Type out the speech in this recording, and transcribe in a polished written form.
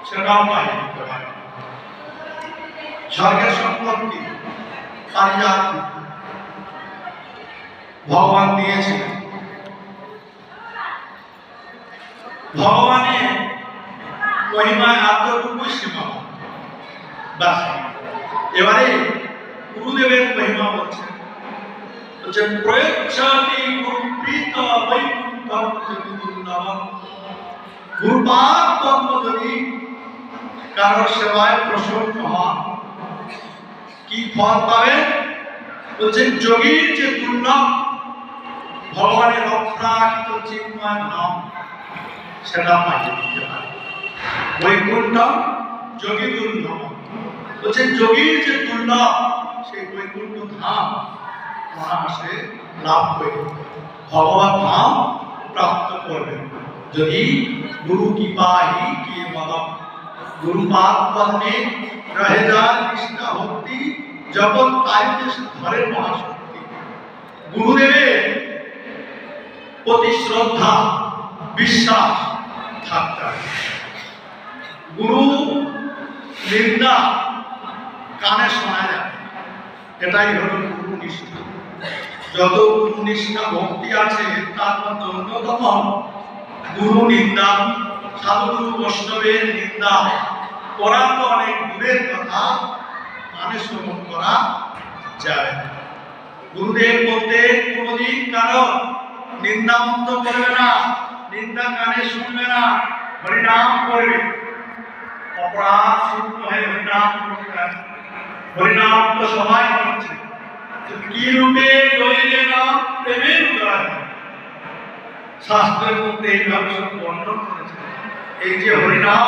সেটাও পাইয়ে দিতে পারে। স্বর্গের সম্পত্তি পারিজাত ভগবান দিয়েছিলেন। ভগবানের মহিমা এতটুকু সীমা। ব্যাস, এবারে গুরুদেবের মহিমা বলছেন, প্রয়োচ্ছাতি গুরুপ্রীত বৈকুণ্ঠম জগদুর্লভম। গুরুপাদ পদ্ম যদি কারো সেবায় প্রসন্ন হন, কি ফল পাবেন? বলছেন যোগীর যে দুর্লভ ভগবানের অপ্রাকৃত চিন্ময় নাম, সেটা পাইয়ে দিতে পারে। বৈকুণ্ঠম যোগী দুর্লভ, বলছেন যোগীর যে দুর্লভ সেই বৈকুণ্ঠ ধাম অনায়াসে লাভ করবে, ভগবত ধাম প্রাপ্ত করবেন যদি গুরু কৃপাহি কিয়ে বলম। গুরুপাদ পদ্মে রহে যার কৃষ্ণা ভক্তি, জগৎ কারিতে ধরে মহাশক্তি। গুরুদেবের প্রতি শ্রদ্ধা বিশ্বাস থাকতে হবে। গুরু নিন্দা কানে শোনা যায়, এটাই হল গুরু নিষ্ঠা। যত গুরু নিষ্ঠা ভক্তি আছে তার মধ্যে অন্যতম গুরু নিন্দা। সাধুগুরু বৈষ্ণবের নিন্দা করা তো অনেক দূরের কথা, কানে শ্রবণ করা যায়। গুরুদেব বলতে কোনদিন কারো নিন্দা মন্দ করবে না, নিন্দা কানে শুনবে না, হরিনাম করবে। অপরাধ শূন্য হয়ে হরিনাম করবে। হরিনাম তো সবাই করছে, কি রূপে লইলে না প্রেমের উদয়। শাস্ত্রের মধ্যে এইভাবে সব বর্ণন করেছে। এই যে হরিনাম